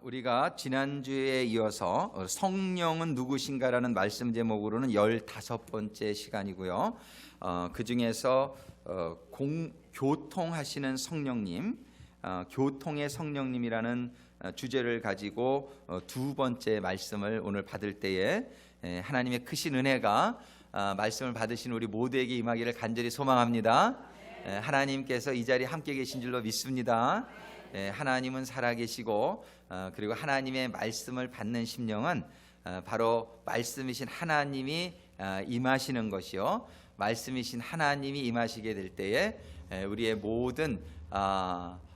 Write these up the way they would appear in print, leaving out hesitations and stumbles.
우리가 지난주에 이어서 성령은 누구신가라는 말씀 제목으로는 15번째 시간이고요. 그 중에서 교통하시는 성령님, 교통의 성령님이라는 주제를 가지고 두 번째 말씀을 오늘 받을 때에 하나님의 크신 은혜가 말씀을 받으신 우리 모두에게 임하기를 간절히 소망합니다. 하나님께서 이 자리에 함께 계신 줄로 믿습니다. 하나님은 살아계시고 그리고 하나님의 말씀을 받는 심령은 바로 말씀이신 하나님이 임하시는 것이요, 말씀이신 하나님이 임하시게 될 때에 우리의 모든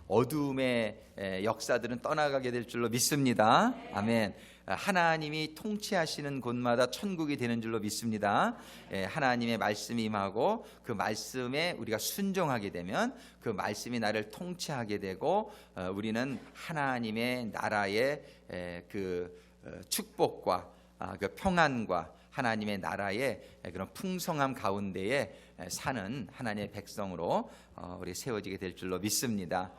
어두움의 역사들은 떠나가게 될 줄로 믿습니다. 아멘. 하나님이 통치하시는 곳마다 천국이 되는 줄로 믿습니다. 하나님의 말씀이 임하고 그 말씀에 우리가 순종하게 되면 그 말씀이 나를 통치하게 되고 우리는 하나님의 나라의 그 축복과 그 평안과 하나님의 나라의 그런 풍성함 가운데에 사는 하나님의 백성으로 우리 세워지게 될 줄로 믿습니다.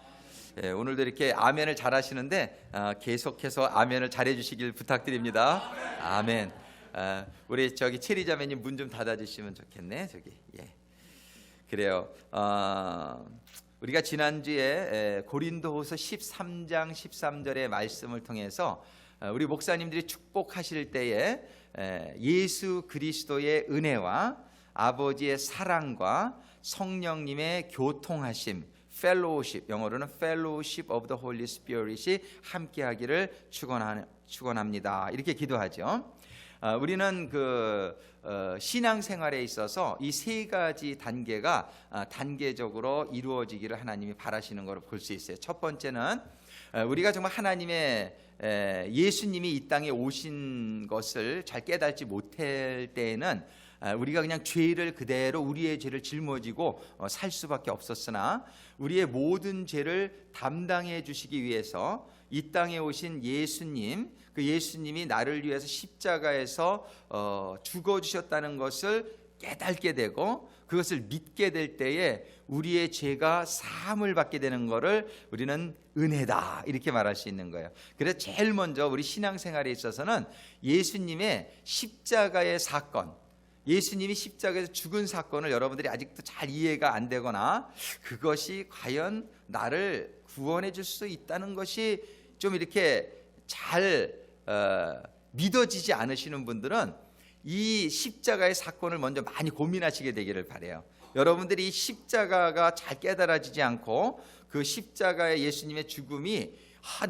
오늘도 이렇게 아멘을 잘 하시는데 계속해서 아멘을 잘해 주시길 부탁드립니다. 아멘. 우리 저기 체리 자매님 문 좀 닫아 주시면 좋겠네. 저기. 예. 그래요. 우리가 지난주에 고린도후서 13장 13절의 말씀을 통해서 우리 목사님들이 축복하실 때에 예수 그리스도의 은혜와 아버지의 사랑과 성령님의 교통하심, fellowship, 영어로는 fellowship of the Holy Spirit이 함께하기를 축원합니다. 이렇게 기도하죠. 우리는 그 신앙생활에 있어서 이 세 가지 단계가 단계적으로 이루어지기를 하나님이 바라시는 것을 볼 수 있어요. 첫 번째는 우리가 정말 하나님의 예수님이 이 땅에 오신 것을 잘 깨닫지 못할 때에는 우리가 그냥 죄를 그대로 우리의 죄를 짊어지고 살 수밖에 없었으나 우리의 모든 죄를 담당해 주시기 위해서 이 땅에 오신 예수님, 그 예수님이 나를 위해서 십자가에서 죽어주셨다는 것을 깨닫게 되고 그것을 믿게 될 때에 우리의 죄가 사함을 받게 되는 것을 우리는 은혜다 이렇게 말할 수 있는 거예요. 그래서 제일 먼저 우리 신앙생활에 있어서는 예수님의 십자가의 사건, 예수님이 십자가에서 죽은 사건을 여러분들이 아직도 잘 이해가 안 되거나 그것이 과연 나를 구원해 줄 수 있다는 것이 좀 이렇게 잘 믿어지지 않으시는 분들은 이 십자가의 사건을 먼저 많이 고민하시게 되기를 바라요. 여러분들이 이 십자가가 잘 깨달아지지 않고 그 십자가의 예수님의 죽음이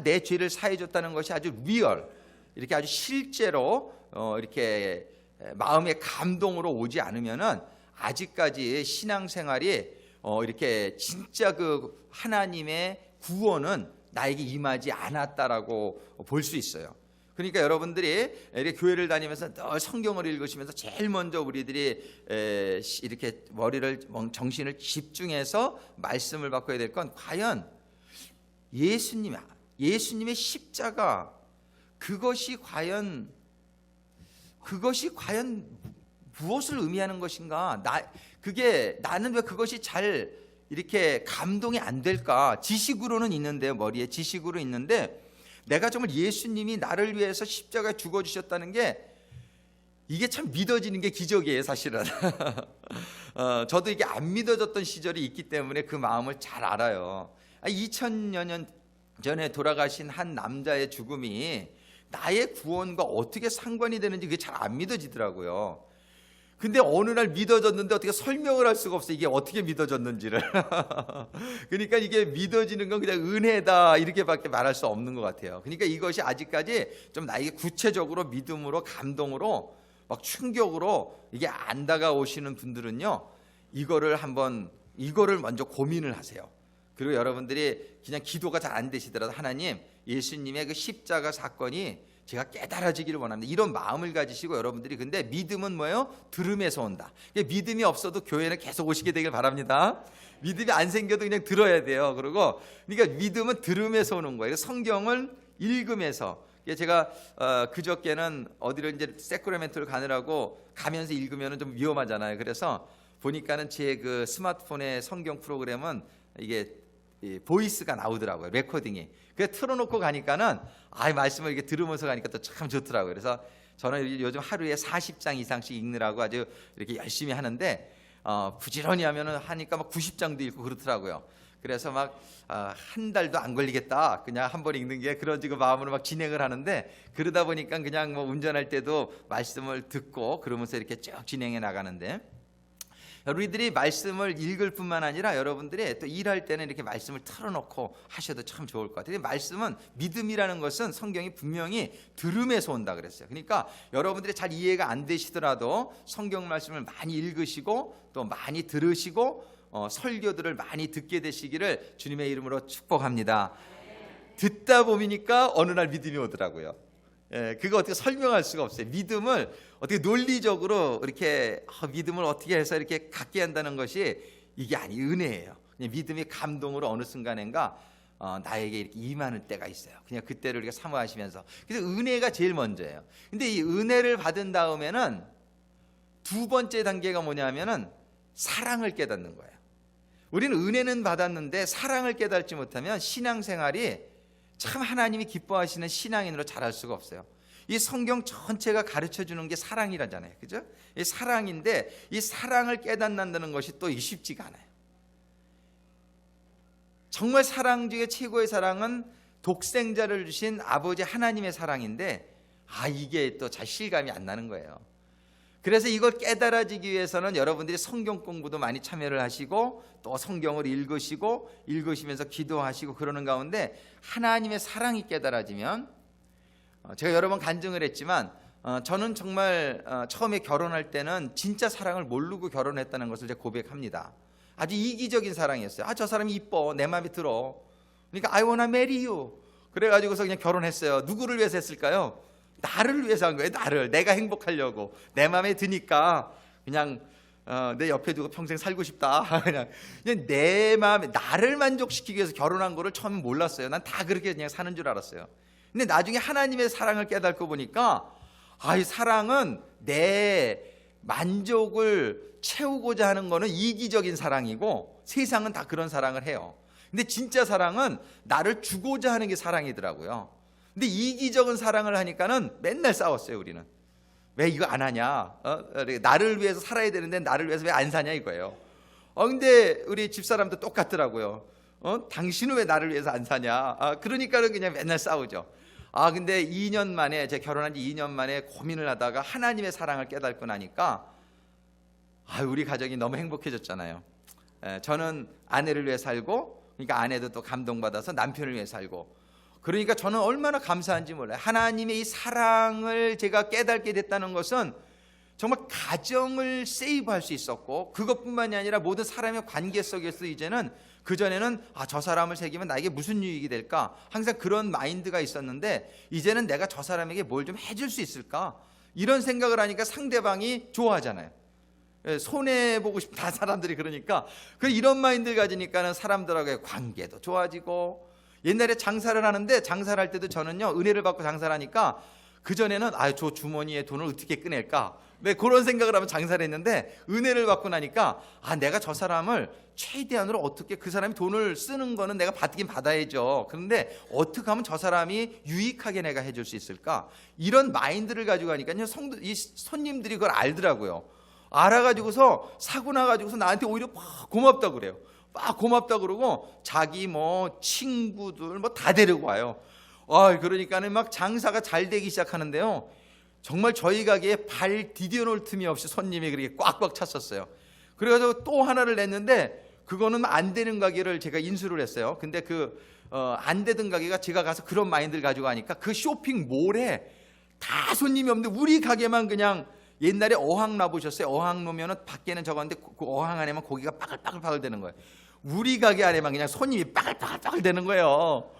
내 죄를 사해 줬다는 것이 아주 리얼, 이렇게 아주 실제로 이렇게 마음의 감동으로 오지 않으면은 아직까지 신앙생활이 이렇게 진짜 그 하나님의 구원은 나에게 임하지 않았다라고 볼 수 있어요. 그러니까 여러분들이 이렇게 교회를 다니면서 늘 성경을 읽으시면서 제일 먼저 우리들이 이렇게 정신을 집중해서 말씀을 바꿔야 될 건 과연 예수님의 십자가 그것이 과연 무엇을 의미하는 것인가? 나는 왜 그것이 잘 이렇게 감동이 안 될까? 지식으로는 있는데요, 머리에 지식으로 있는데 내가 정말 예수님이 나를 위해서 십자가에 죽어주셨다는 게 이게 참 믿어지는 게 기적이에요, 사실은. 저도 이게 안 믿어졌던 시절이 있기 때문에 그 마음을 잘 알아요. 2000여 년 전에 돌아가신 한 남자의 죽음이 나의 구원과 어떻게 상관이 되는지 그게 잘 안 믿어지더라고요. 근데 어느 날 믿어졌는데 어떻게 설명을 할 수가 없어요. 이게 어떻게 믿어졌는지를. 그러니까 이게 믿어지는 건 그냥 은혜다 이렇게밖에 말할 수 없는 것 같아요. 그러니까 이것이 아직까지 좀 나에게 구체적으로 믿음으로 감동으로 막 충격으로 이게 안 다가오시는 분들은요, 이거를 먼저 고민을 하세요. 그리고 여러분들이 그냥 기도가 잘 안 되시더라도 하나님, 예수님의 그 십자가 사건이 제가 깨달아지기를 원합니다. 이런 마음을 가지시고 여러분들이, 근데 믿음은 뭐예요? 들음에서 온다. 믿음이 없어도 교회는 계속 오시게 되길 바랍니다. 믿음이 안 생겨도 그냥 들어야 돼요. 그러니까 믿음은 들음에서 오는 거예요. 성경을 읽으면서. 제가 그저께는 어디를 이제 세크라멘토를 가느라고 가면서 읽으면 좀 위험하잖아요. 그래서 보니까는 제 그 스마트폰의 성경 프로그램은 이게 이 보이스가 나오더라고요. 레코딩이. 그래서 틀어놓고 가니까는 말씀을 이렇게 들으면서 가니까 또 참 좋더라고요. 그래서 저는 요즘 하루에 40장 이상씩 읽느라고 아주 이렇게 열심히 하는데 부지런히 하니까 막 90장도 읽고 그렇더라고요. 그래서 막 한 달도 안 걸리겠다. 그냥 한 번 읽는 게 그런 지금 마음으로 막 진행을 하는데 그러다 보니까 그냥 뭐 운전할 때도 말씀을 듣고 그러면서 이렇게 쭉 진행해 나가는데 우리들이 말씀을 읽을 뿐만 아니라 여러분들이 또 일할 때는 이렇게 말씀을 틀어놓고 하셔도 참 좋을 것 같아요. 말씀은 믿음이라는 것은 성경이 분명히 들음에서 온다 그랬어요. 그러니까 여러분들이 잘 이해가 안 되시더라도 성경 말씀을 많이 읽으시고 또 많이 들으시고 설교들을 많이 듣게 되시기를 주님의 이름으로 축복합니다. 듣다 보니까 어느 날 믿음이 오더라고요. 그거 어떻게 설명할 수가 없어요. 믿음을 어떻게 논리적으로 이렇게 믿음을 어떻게 해서 이렇게 갖게 한다는 것이 이게 은혜예요. 그냥 믿음이 감동으로 어느 순간인가 나에게 이렇게 임하는 때가 있어요. 그냥 그때를 우리가 사모하시면서. 그래서 은혜가 제일 먼저예요. 근데 이 은혜를 받은 다음에는 두 번째 단계가 뭐냐면은 사랑을 깨닫는 거예요. 우리는 은혜는 받았는데 사랑을 깨닫지 못하면 신앙생활이 참 하나님이 기뻐하시는 신앙인으로 자랄 수가 없어요. 이 성경 전체가 가르쳐주는 게 사랑이라잖아요. 그죠? 이 사랑인데 이 사랑을 깨닫는다는 것이 또 쉽지가 않아요. 정말 사랑 중에 최고의 사랑은 독생자를 주신 아버지 하나님의 사랑인데 이게 또 잘 실감이 안 나는 거예요. 그래서 이걸 깨달아지기 위해서는 여러분들이 성경 공부도 많이 참여를 하시고 또 성경을 읽으시면서 기도하시고 그러는 가운데 하나님의 사랑이 깨달아지면 제가 여러 번 간증을 했지만 저는 정말 처음에 결혼할 때는 진짜 사랑을 모르고 결혼했다는 것을 제가 고백합니다. 아주 이기적인 사랑이었어요. 저 사람이 이뻐, 내 마음에 들어. 그러니까 I wanna marry you. 그래가지고서 그냥 결혼했어요. 누구를 위해서 했을까요? 나를 위해서 한 거예요. 나를. 내가 행복하려고. 내 마음에 드니까 그냥 내 옆에 두고 평생 살고 싶다. 그냥 내 마음에 나를 만족시키기 위해서 결혼한 거를 처음에 몰랐어요. 난 다 그렇게 그냥 사는 줄 알았어요. 근데 나중에 하나님의 사랑을 깨닫고 보니까 이 사랑은 내 만족을 채우고자 하는 거는 이기적인 사랑이고 세상은 다 그런 사랑을 해요. 근데 진짜 사랑은 나를 주고자 하는 게 사랑이더라고요. 근데 이기적인 사랑을 하니까는 맨날 싸웠어요. 우리는 왜 이거 안 하냐? 나를 위해서 살아야 되는데 나를 위해서 왜 안 사냐 이거예요. 근데 우리 집사람도 똑같더라고요. 당신은 왜 나를 위해서 안 사냐? 그러니까는 그냥 맨날 싸우죠. 근데 2년 만에 제가 결혼한 지 2년 만에 고민을 하다가 하나님의 사랑을 깨닫고 나니까 우리 가정이 너무 행복해졌잖아요. 저는 아내를 위해 살고 그러니까 아내도 또 감동받아서 남편을 위해 살고 그러니까 저는 얼마나 감사한지 몰라요. 하나님의 이 사랑을 제가 깨닫게 됐다는 것은 정말 가정을 세이브할 수 있었고 그것뿐만이 아니라 모든 사람의 관계 속에서 이제는 그전에는 저 사람을 새기면 나에게 무슨 유익이 될까 항상 그런 마인드가 있었는데 이제는 내가 저 사람에게 뭘 좀 해줄 수 있을까 이런 생각을 하니까 상대방이 좋아하잖아요. 손해보고 싶다 사람들이 그러니까 이런 마인드를 가지니까는 사람들하고의 관계도 좋아지고 옛날에 장사를 하는데 장사를 할 때도 저는요 은혜를 받고 장사를 하니까 그전에는 저 주머니에 돈을 어떻게 꺼낼까 그런 생각을 하면 장사를 했는데 은혜를 받고 나니까 내가 저 사람을 최대한으로 어떻게 그 사람이 돈을 쓰는 거는 내가 받긴 받아야죠. 그런데 어떻게 하면 저 사람이 유익하게 내가 해줄 수 있을까 이런 마인드를 가지고 가니까요 이 손님들이 그걸 알더라고요. 알아가지고서 사고 나가지고서 나한테 오히려 막 고맙다고 그래요. 막 고맙다 그러고 자기 친구들 다 데리고 와요. 그러니까는 막 장사가 잘 되기 시작하는데요. 정말 저희 가게에 발 디뎌 놓을 틈이 없이 손님이 그렇게 꽉꽉 찼었어요. 그래가지고 또 하나를 냈는데 그거는 안 되는 가게를 제가 인수를 했어요. 근데 안 되던 가게가 제가 가서 그런 마인드를 가지고 가니까 그 쇼핑몰에 다 손님이 없는데 우리 가게만 그냥 옛날에 어항 놔보셨어요? 어항 놓으면 밖에는 적었는데 그 어항 안에만 고기가 빠글빠글 되는 거예요. 우리 가게 안에만 그냥 손님이 빠글빠글 되는 거예요.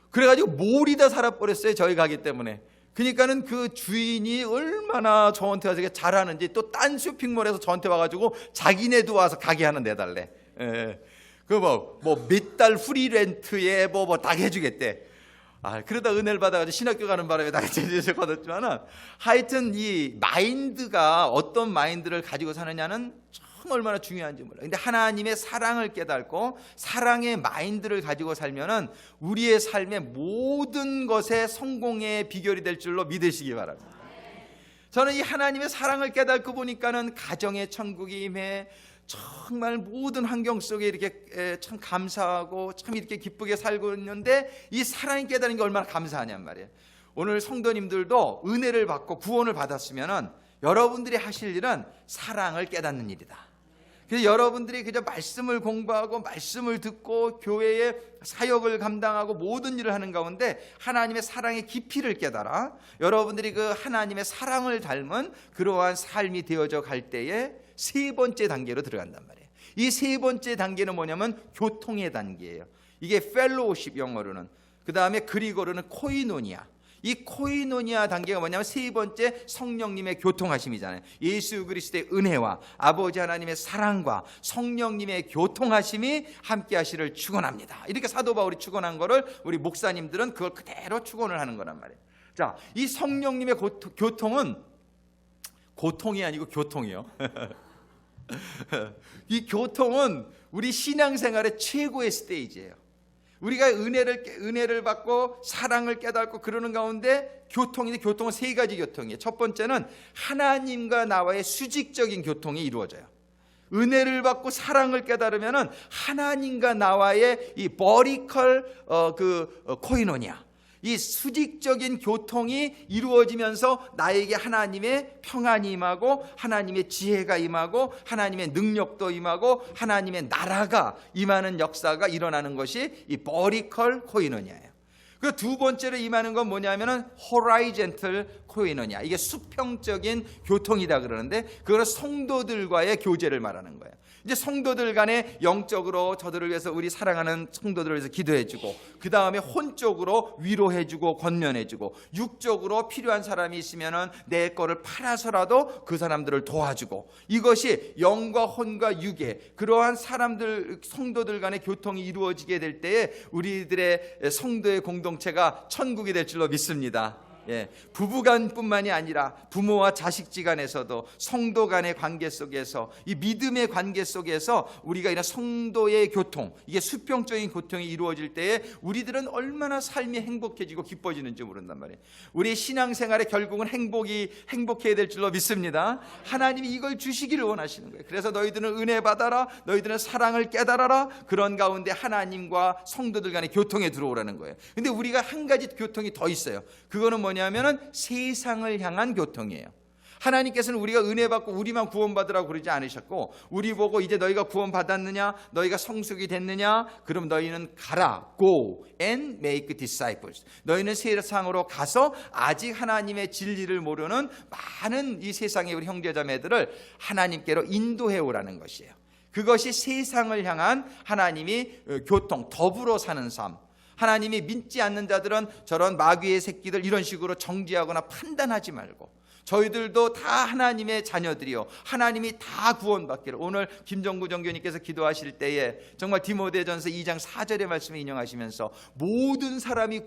그래가지고 몰이 다 살아버렸어요. 저희 가게 때문에. 그러니까는 그 주인이 얼마나 저한테 와서 잘하는지 또 딴 쇼핑몰에서 저한테 와가지고 자기네도 와서 가게 하나 내달래. 몇 달 프리렌트에 다 해주겠대. 그러다 은혜를 받아가지고 신학교 가는 바람에 다 제주에서 받았지만은 하여튼 이 마인드가 어떤 마인드를 가지고 사느냐는 참 얼마나 중요한지 몰라요. 근데 하나님의 사랑을 깨닫고 사랑의 마인드를 가지고 살면은 우리의 삶의 모든 것에 성공의 비결이 될 줄로 믿으시기 바랍니다. 저는 이 하나님의 사랑을 깨닫고 보니까는 가정의 천국이 임해 정말 모든 환경 속에 이렇게 참 감사하고 참 이렇게 기쁘게 살고 있는데 이 사랑이 깨달은 게 얼마나 감사하냔 말이에요. 오늘 성도님들도 은혜를 받고 구원을 받았으면은 여러분들이 하실 일은 사랑을 깨닫는 일이다. 그래서 여러분들이 그저 말씀을 공부하고 말씀을 듣고 교회의 사역을 감당하고 모든 일을 하는 가운데 하나님의 사랑의 깊이를 깨달아 여러분들이 그 하나님의 사랑을 닮은 그러한 삶이 되어져 갈 때에 세 번째 단계로 들어간단 말이에요. 이 세 번째 단계는 뭐냐면 교통의 단계예요. 이게 펠로우십 영어로는, 그 다음에 그리고로는 코이노니아. 이 코이노니아 단계가 뭐냐면 세 번째 성령님의 교통하심이잖아요. 예수 그리스도의 은혜와 아버지 하나님의 사랑과 성령님의 교통하심이 함께 하시를 축원합니다. 이렇게 사도 바울이 축원한 거를 우리 목사님들은 그걸 그대로 축원을 하는 거란 말이에요. 자, 이 성령님의 교통은 고통이 아니고 교통이요. 이 교통은 우리 신앙생활의 최고의 스테이지예요. 우리가 은혜를 받고 사랑을 깨닫고 그러는 가운데 교통인데 교통은 세 가지 교통이에요. 첫 번째는 하나님과 나와의 수직적인 교통이 이루어져요. 은혜를 받고 사랑을 깨달으면은 하나님과 나와의 이 버티컬 코이노니아, 이 수직적인 교통이 이루어지면서 나에게 하나님의 평안이 임하고 하나님의 지혜가 임하고 하나님의 능력도 임하고 하나님의 나라가 임하는 역사가 일어나는 것이 이 버티컬 코이노니아예요. 그 두 번째로 임하는 건 뭐냐면은 호라이젠털 코이노니아. 이게 수평적인 교통이다 그러는데 그거는 성도들과의 교제를 말하는 거예요. 이제 성도들 간에 영적으로 저들을 위해서 우리 사랑하는 성도들을 위해서 기도해주고, 그 다음에 혼적으로 위로해주고 권면해주고, 육적으로 필요한 사람이 있으면은 내 거를 팔아서라도 그 사람들을 도와주고, 이것이 영과 혼과 육의 그러한 사람들 성도들 간의 교통이 이루어지게 될 때에 우리들의 성도의 공동체가 천국이 될 줄로 믿습니다. 예, 부부간뿐만이 아니라 부모와 자식지간에서도 성도 간의 관계 속에서 이 믿음의 관계 속에서 우리가 이런 성도의 교통, 이게 수평적인 교통이 이루어질 때에 우리들은 얼마나 삶이 행복해지고 기뻐지는지 모른단 말이에요. 우리 신앙생활의 결국은 행복해야 될 줄로 믿습니다. 하나님이 이걸 주시기를 원하시는 거예요. 그래서 너희들은 은혜 받아라, 너희들은 사랑을 깨달아라. 그런 가운데 하나님과 성도들 간의 교통에 들어오라는 거예요. 근데 우리가 한 가지 교통이 더 있어요. 그거는 뭐냐면은 세상을 향한 교통이에요. 하나님께서는 우리가 은혜 받고 우리만 구원받으라고 그러지 않으셨고, 우리 보고 이제 너희가 구원받았느냐, 너희가 성숙이 됐느냐, 그럼 너희는 가라, go and make disciples. 너희는 세상으로 가서 아직 하나님의 진리를 모르는 많은 이 세상의 우리 형제자매들을 하나님께로 인도해 오라는 것이에요. 그것이 세상을 향한 하나님이 교통, 더불어 사는 삶. 하나님이 믿지 않는 자들은 저런 마귀의 새끼들 이런 식으로 정죄하거나 판단하지 말고, 저희들도 다 하나님의 자녀들이요, 하나님이 다 구원받기를. 오늘 김정구 정교님께서 기도하실 때에 정말 디모데전서 2장 4절의 말씀을 인용하시면서 모든 사람이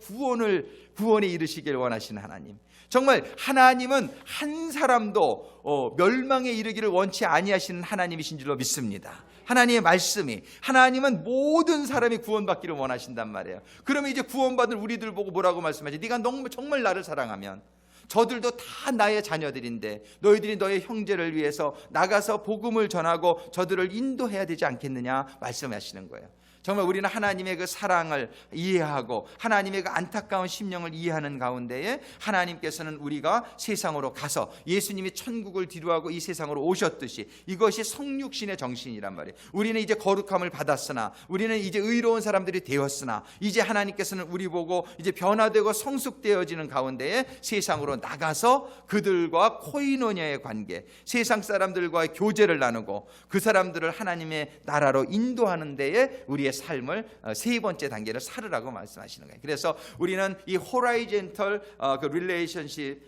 구원에 이르시길 원하시는 하나님, 정말 하나님은 한 사람도 멸망에 이르기를 원치 아니하시는 하나님이신 줄로 믿습니다. 하나님의 말씀이, 하나님은 모든 사람이 구원받기를 원하신단 말이에요. 그러면 이제 구원받을 우리들 보고 뭐라고 말씀하지? 네가 정말 나를 사랑하면 저들도 다 나의 자녀들인데 너희들이 너의 형제를 위해서 나가서 복음을 전하고 저들을 인도해야 되지 않겠느냐 말씀하시는 거예요. 정말 우리는 하나님의 그 사랑을 이해하고 하나님의 그 안타까운 심령을 이해하는 가운데에 하나님께서는 우리가 세상으로 가서 예수님이 천국을 뒤로하고 이 세상으로 오셨듯이, 이것이 성육신의 정신이란 말이에요. 우리는 이제 거룩함을 받았으나, 우리는 이제 의로운 사람들이 되었으나, 이제 하나님께서는 우리 보고 이제 변화되고 성숙되어지는 가운데에 세상으로 나가서 그들과 코이노니아의 관계, 세상 사람들과의 교제를 나누고 그 사람들을 하나님의 나라로 인도하는 데에 우리의 삶을 세 번째 단계를 살으라고 말씀하시는 거예요. 그래서 우리는 이 호라이젠털 그 릴레이션십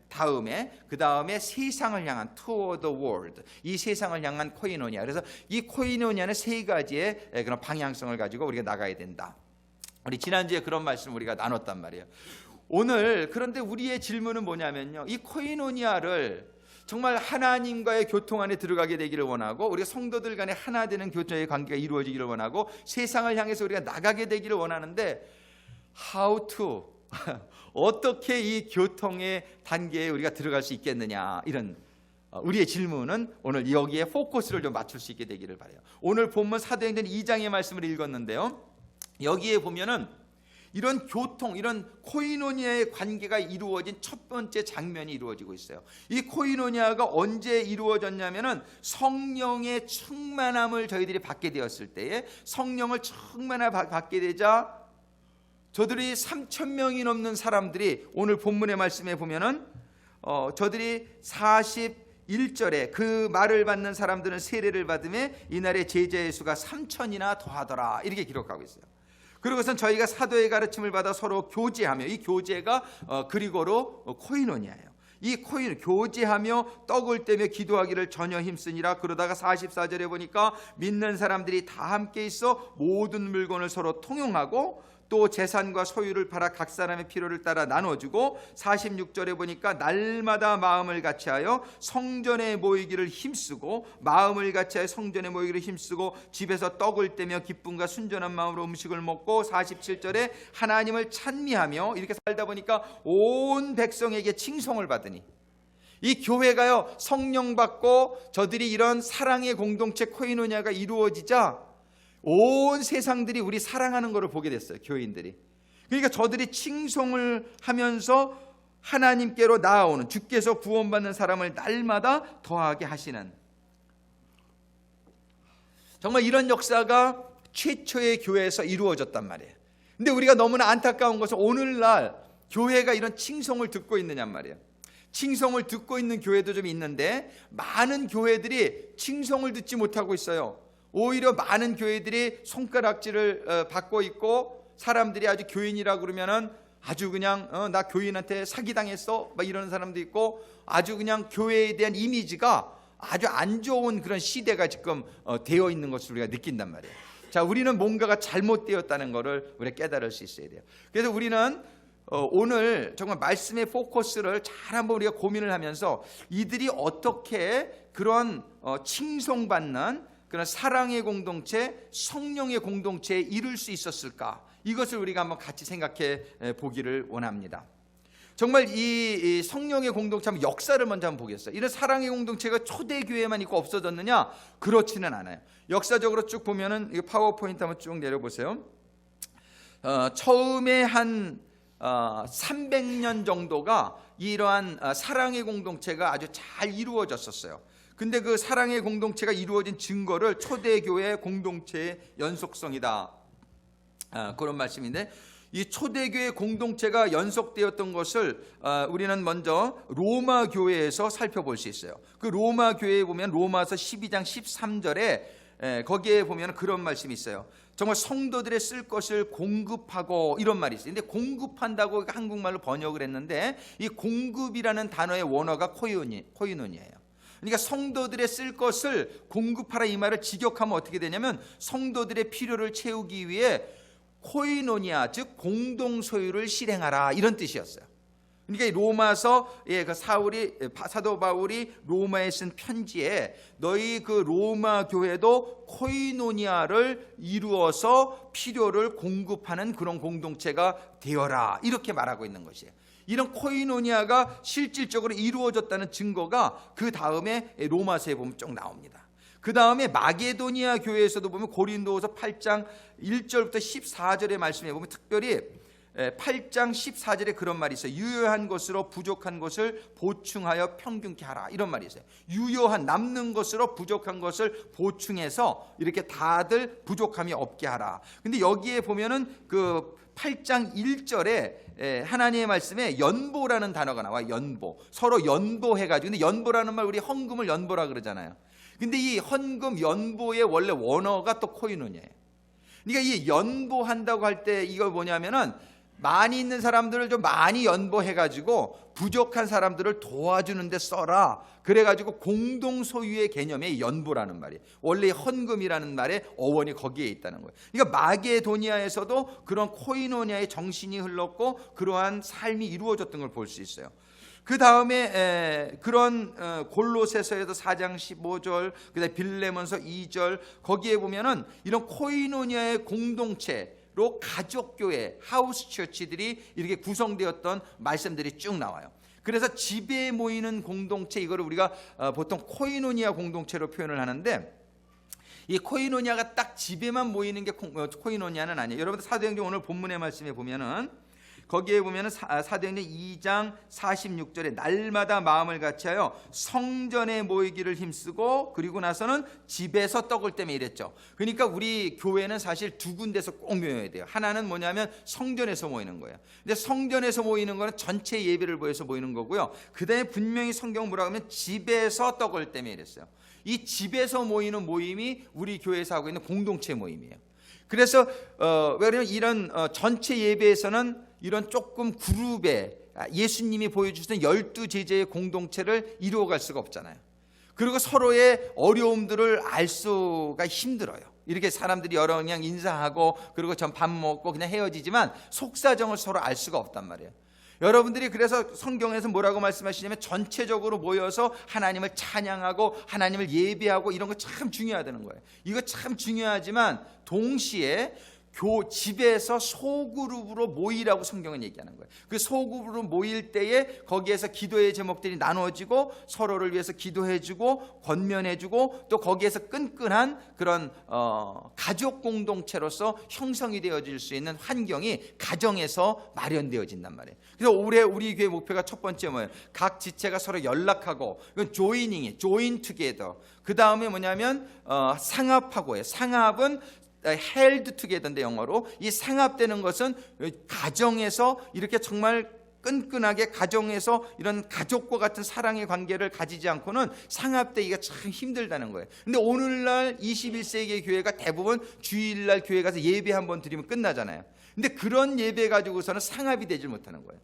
다음에 그 다음에 세상을 향한 toward the world, 이 세상을 향한 코이노니아. 그래서 이 코이노니아는 세 가지의 그런 방향성을 가지고 우리가 나가야 된다. 우리 지난주에 그런 말씀 우리가 나눴단 말이에요. 오늘 그런데 우리의 질문은 뭐냐면요, 이 코이노니아를 정말 하나님과의 교통 안에 들어가게 되기를 원하고, 우리가 성도들 간에 하나 되는 교제의 관계가 이루어지기를 원하고, 세상을 향해서 우리가 나가게 되기를 원하는데 how to 어떻게 이 교통의 단계에 우리가 들어갈 수 있겠느냐, 이런 우리의 질문은 오늘 여기에 포커스를 좀 맞출 수 있게 되기를 바라요. 오늘 본문 사도행전 2장의 말씀을 읽었는데요, 여기에 보면은 이런 교통, 이런 코이노니아의 관계가 이루어진 첫 번째 장면이 이루어지고 있어요. 이 코이노니아가 언제 이루어졌냐면은 성령의 충만함을 저희들이 받게 되었을 때에, 성령을 충만하게 받게 되자 저들이 3,000명이 넘는 사람들이, 오늘 본문의 말씀에 보면은 저들이 41절에 그 말을 받는 사람들은 세례를 받음에 이날의 제자의 수가 3,000이나 더하더라, 이렇게 기록하고 있어요. 그리고선 저희가 사도의 가르침을 받아 서로 교제하며, 이 교제가 그리고로 코이노니아예요. 이 교제하며 떡을 떼며 기도하기를 전혀 힘쓰니라. 그러다가 44절에 보니까 믿는 사람들이 다 함께 있어 모든 물건을 서로 통용하고 또 재산과 소유를 팔아 각 사람의 필요를 따라 나눠주고, 46절에 보니까 날마다 마음을 같이하여 성전에 모이기를 힘쓰고, 마음을 같이하여 성전에 모이기를 힘쓰고 집에서 떡을 떼며 기쁨과 순전한 마음으로 음식을 먹고, 47절에 하나님을 찬미하며, 이렇게 살다 보니까 온 백성에게 칭송을 받으니, 이 교회가요 성령 받고 저들이 이런 사랑의 공동체 코이노니아가 이루어지자 온 세상들이 우리 사랑하는 것을 보게 됐어요, 교인들이. 그러니까 저들이 칭송을 하면서 하나님께로 나아오는, 주께서 구원받는 사람을 날마다 더하게 하시는, 정말 이런 역사가 최초의 교회에서 이루어졌단 말이에요. 근데 우리가 너무나 안타까운 것은 오늘날 교회가 이런 칭송을 듣고 있느냔 말이에요. 칭송을 듣고 있는 교회도 좀 있는데 많은 교회들이 칭송을 듣지 못하고 있어요. 오히려 많은 교회들이 손가락질을 받고 있고, 사람들이 아주 교인이라고 그러면은 아주 그냥 나 교인한테 사기당했어 막 이러는 사람도 있고, 아주 그냥 교회에 대한 이미지가 아주 안 좋은 그런 시대가 지금 되어 있는 것을 우리가 느낀단 말이에요. 자, 우리는 뭔가가 잘못되었다는 것을 우리가 깨달을 수 있어야 돼요. 그래서 우리는 오늘 정말 말씀의 포커스를 잘 한번 우리가 고민을 하면서 이들이 어떻게 그런 칭송받는 그런 사랑의 공동체, 성령의 공동체에 이룰 수 있었을까, 이것을 우리가 한번 같이 생각해 보기를 원합니다. 정말 이 성령의 공동체 한번 역사를 먼저 한번 보겠어요. 이런 사랑의 공동체가 초대교회만 있고 없어졌느냐? 그렇지는 않아요. 역사적으로 쭉 보면은, 이 파워포인트 한번 쭉 내려보세요. 처음에 한 300년 정도가 이러한 사랑의 공동체가 아주 잘 이루어졌었어요. 근데 그 사랑의 공동체가 이루어진 증거를 초대교회 공동체의 연속성이다, 그런 말씀인데, 이 초대교회 공동체가 연속되었던 것을 우리는 먼저 로마 교회에서 살펴볼 수 있어요. 그 로마 교회에 보면 로마서 12장 13절에 거기에 보면 그런 말씀이 있어요. 정말 성도들의 쓸 것을 공급하고, 이런 말이 있어요. 근데 공급한다고 한국말로 번역을 했는데, 이 공급이라는 단어의 원어가 코이노니아예요. 그러니까 성도들의 쓸 것을 공급하라, 이 말을 직역하면 어떻게 되냐면 성도들의 필요를 채우기 위해 코이노니아, 즉 공동 소유를 실행하라, 이런 뜻이었어요. 그러니까 로마서, 그 사도 바울이 로마에 쓴 편지에 너희 그 로마 교회도 코이노니아를 이루어서 필요를 공급하는 그런 공동체가 되어라, 이렇게 말하고 있는 것이에요. 이런 코이노니아가 실질적으로 이루어졌다는 증거가 그 다음에 로마서에 보면 쭉 나옵니다. 그 다음에 마게도니아 교회에서도 보면 고린도후서 8장 1절부터 14절의 말씀에 보면 특별히 8장 14절에 그런 말이 있어요. 유효한 것으로 부족한 것을 보충하여 평균케 하라, 이런 말이 있어요. 유효한, 남는 것으로 부족한 것을 보충해서 이렇게 다들 부족함이 없게 하라. 근데 여기에 보면은 그 8장 1절에 하나님의 말씀에 연보라는 단어가 나와요. 연보, 서로 연보해가지고. 근데 연보라는 말, 우리 헌금을 연보라 그러잖아요. 근데 이 헌금 연보의 원래 원어가 또 코이노니아예요. 그러니까 이 연보한다고 할 때 이거 뭐냐면은 많이 있는 사람들을 좀 많이 연보해가지고 부족한 사람들을 도와주는 데 써라, 그래가지고 공동 소유의 개념의 연보라는 말이에요. 원래 헌금이라는 말의 어원이 거기에 있다는 거예요. 그러니까 마게도니아에서도 그런 코이노니아의 정신이 흘렀고 그러한 삶이 이루어졌던 걸 볼 수 있어요. 그 다음에 그런 골로새서에도 4장 15절, 그다음에 빌레몬서 2절, 거기에 보면은 이런 코이노니아의 공동체로 가족교회, 하우스 처치들이 이렇게 구성되었던 말씀들이 쭉 나와요. 그래서 집에 모이는 공동체, 이거를 우리가 보통 코이노니아 공동체로 표현을 하는데, 이 코이노니아가 딱 집에만 모이는 게 코이노니아는 아니에요. 여러분들 사도행전 오늘 본문의 말씀에 보면은, 거기에 보면은 사도행전 2장 46절에 날마다 마음을 같이하여 성전에 모이기를 힘쓰고, 그리고 나서는 집에서 떡을 떼며 이랬죠. 그러니까 우리 교회는 사실 두 군데서 꼭 모여야 돼요. 하나는 뭐냐면 성전에서 모이는 거예요. 근데 성전에서 모이는 거는 전체 예배를 보여서 모이는 거고요. 그 다음에 분명히 성경 뭐라고 하면 집에서 떡을 떼며 이랬어요. 이 집에서 모이는 모임이 우리 교회에서 하고 있는 공동체 모임이에요. 그래서 왜냐하면 이런 전체 예배에서는 이런 조금 그룹에 예수님이 보여주신 12제자의 공동체를 이루어갈 수가 없잖아요. 그리고 서로의 어려움들을 알 수가 힘들어요. 이렇게 사람들이 여러 그냥 인사하고 그리고 전 밥 먹고 그냥 헤어지지만 속사정을 서로 알 수가 없단 말이에요. 여러분들이 그래서 성경에서 뭐라고 말씀하시냐면 전체적으로 모여서 하나님을 찬양하고 하나님을 예배하고 이런 거 참 중요하다는 거예요. 이거 참 중요하지만 동시에 집에서 소그룹으로 모이라고 성경은 얘기하는 거예요. 그 소그룹으로 모일 때에 거기에서 기도의 제목들이 나눠지고 서로를 위해서 기도해주고 권면해주고 또 거기에서 끈끈한 그런 가족 공동체로서 형성이 되어질 수 있는 환경이 가정에서 마련되어진단 말이에요. 그래서 올해 우리 교회 목표가 첫 번째 뭐예요? 각 지체가 서로 연락하고, 이건 조이닝이 조인 투게더. 그 다음에 뭐냐면 상합하고요. 상합은 held together인데 영어로 이 상합되는 것은 가정에서 이렇게 정말 끈끈하게 가정에서 이런 가족과 같은 사랑의 관계를 가지지 않고는 상합되기가 참 힘들다는 거예요. 근데 오늘날 21세기 교회가 대부분 주일날 교회 가서 예배 한번 드리면 끝나잖아요. 근데 그런 예배 가지고서는 상합이 되질 못하는 거예요.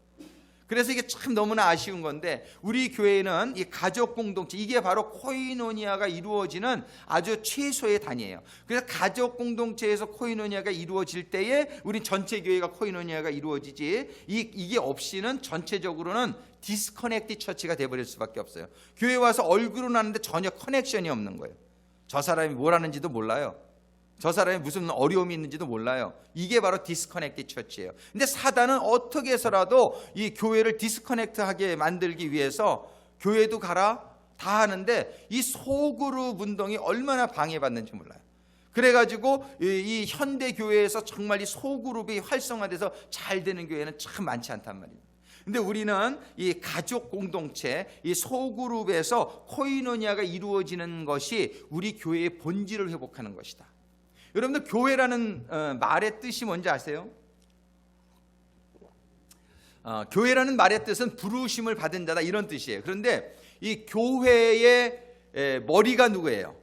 그래서 이게 참 너무나 아쉬운 건데, 우리 교회는 이 가족 공동체, 이게 바로 코이노니아가 이루어지는 아주 최소의 단위예요. 그래서 가족 공동체에서 코이노니아가 이루어질 때에 우리 전체 교회가 코이노니아가 이루어지지, 이게 없이는 전체적으로는 디스커넥티 처치가 돼버릴 수밖에 없어요. 교회 와서 얼굴은 하는데 전혀 커넥션이 없는 거예요. 저 사람이 뭘 하는지도 몰라요. 저 사람이 무슨 어려움이 있는지도 몰라요. 이게 바로 디스커넥트 처치예요. 근데 사단은 어떻게 해서라도 이 교회를 디스커넥트하게 만들기 위해서 교회도 가라 다 하는데 이 소그룹 운동이 얼마나 방해받는지 몰라요. 그래가지고 이 현대 교회에서 정말 이 소그룹이 활성화돼서 잘 되는 교회는 참 많지 않단 말이에요. 근데 우리는 이 가족 공동체, 이 소그룹에서 코이노니아가 이루어지는 것이 우리 교회의 본질을 회복하는 것이다. 여러분들 교회라는 말의 뜻이 뭔지 아세요? 교회라는 말의 뜻은 부르심을 받은 자다, 이런 뜻이에요. 그런데 이 교회의 머리가 누구예요?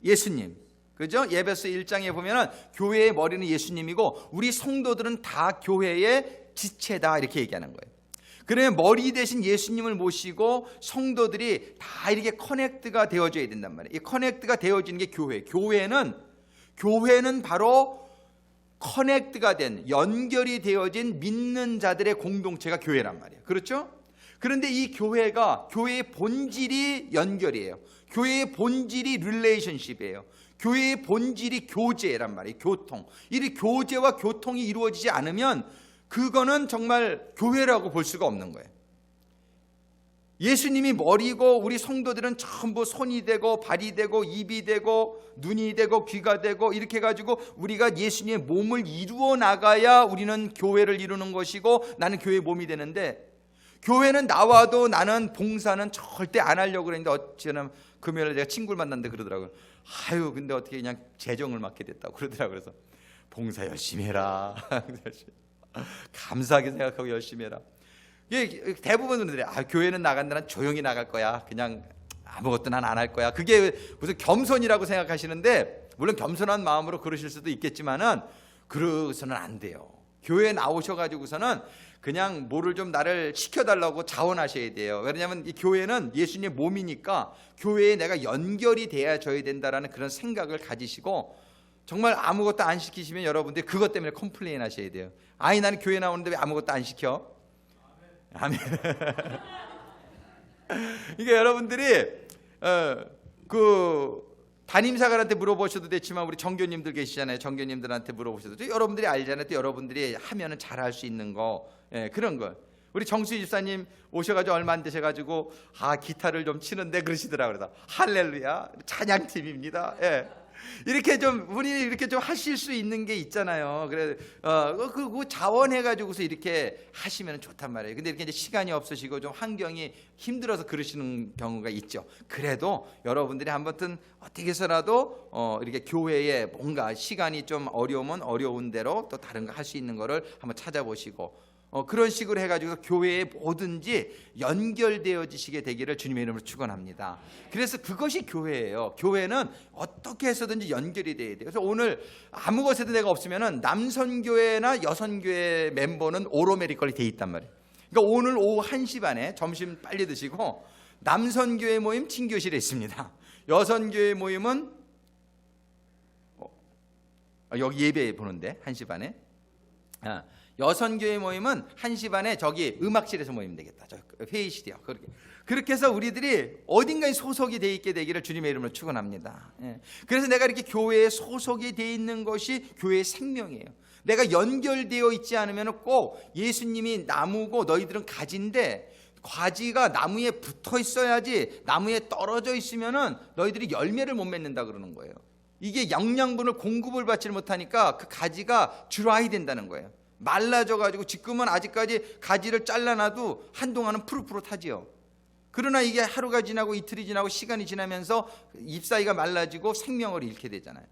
예수님. 그죠? 에베소 1장에 보면은 교회의 머리는 예수님이고 우리 성도들은 다 교회의 지체다, 이렇게 얘기하는 거예요. 그러면 머리 대신 예수님을 모시고 성도들이 다 이렇게 커넥트가 되어져야 된단 말이에요. 이 커넥트가 되어지는 게 교회는 바로 커넥트가 된, 연결이 되어진 믿는 자들의 공동체가 교회란 말이에요. 그렇죠? 그런데 이 교회의 본질이 연결이에요. 교회의 본질이 릴레이션십이에요. 교회의 본질이 교제란 말이에요. 교통. 이 교제와 교통이 이루어지지 않으면 그거는 정말 교회라고 볼 수가 없는 거예요. 예수님이 머리고 우리 성도들은 전부 손이 되고 발이 되고 입이 되고 눈이 되고 귀가 되고 이렇게 해가지고 우리가 예수님의 몸을 이루어 나가야 우리는 교회를 이루는 것이고 나는 교회의 몸이 되는데, 교회는 나와도 나는 봉사는 절대 안 하려고 그랬는데 어쩌나 금요일에 제가 친구를 만났는데 그러더라고요. 아유 근데 어떻게 그냥 재정을 맡게 됐다고 그러더라고요. 그래서 봉사 열심히 해라. 감사하게 생각하고 열심히 해라. 대부분 분들이 교회는 나간다는 조용히 나갈 거야, 그냥 아무것도 난 안 할 거야, 그게 무슨 겸손이라고 생각하시는데, 물론 겸손한 마음으로 그러실 수도 있겠지만은 그러서는 안 돼요. 교회에 나오셔가지고서는 그냥 뭐를 좀 나를 시켜달라고 자원하셔야 돼요. 왜냐하면 이 교회는 예수님의 몸이니까 교회에 내가 연결이 돼야져야 된다라는 그런 생각을 가지시고, 정말 아무것도 안 시키시면 여러분들이 그것 때문에 컴플레인 하셔야 돼요. 아니 나는 교회 나오는데 왜 아무것도 안 시켜? 아멘. 그러니까 여러분들이 그 담임사관한테 물어보셔도 됐지만 우리 정교님들 계시잖아요. 정교님들한테 물어보셔도 돼. 여러분들이 알잖아요. 또 여러분들이 하면은 잘할 수 있는 거, 그런 거. 우리 정수희 집사님 오셔가지고 얼마 안 되셔가지고 기타를 좀 치는데 그러시더라고요. 그래서 할렐루야 찬양팀입니다. 이렇게 좀 우리 이렇게 좀 하실 수 있는 게 있잖아요. 그래 그 자원해가지고서 이렇게 하시면 좋단 말이에요. 근데 이렇게 이제 시간이 없으시고 좀 환경이 힘들어서 그러시는 경우가 있죠. 그래도 여러분들이 한번은 어떻게 해서라도 이렇게 교회에 뭔가 시간이 좀 어려우면 어려운 대로 또 다른 거 할 수 있는 거를 한번 찾아보시고 그런 식으로 해가지고 교회에 뭐든지 연결되어지시게 되기를 주님의 이름으로 축원합니다. 그래서 그것이 교회예요. 교회는 어떻게 해서든지 연결이 돼야 돼요. 그래서 오늘 아무 것에도 내가 없으면은 남선교회나 여선교회 멤버는 오로메리컬이 돼 있단 말이에요. 그러니까 오늘 오후 1시 반에 점심 빨리 드시고 남선교회 모임 친교실에 있습니다. 여선교회 모임은 여기 예배 보는데 1시 반에 여선교회 모임은 1시 반에 저기 음악실에서 모이면 되겠다. 저 회의실이요. 그렇게 해서 우리들이 어딘가에 소속이 돼 있게 되기를 주님의 이름으로 축원합니다. 그래서 내가 이렇게 교회에 소속이 돼 있는 것이 교회의 생명이에요. 내가 연결되어 있지 않으면 꼭 예수님이 나무고 너희들은 가지인데 가지가 나무에 붙어 있어야지 나무에 떨어져 있으면은 너희들이 열매를 못 맺는다 그러는 거예요. 이게 영양분을 공급을 받지 못하니까 그 가지가 드라이 된다는 거예요. 말라져가지고 지금은 아직까지 가지를 잘라놔도 한동안은 푸릇푸릇하지요. 그러나 이게 하루가 지나고 이틀이 지나고 시간이 지나면서 잎사귀가 말라지고 생명을 잃게 되잖아요.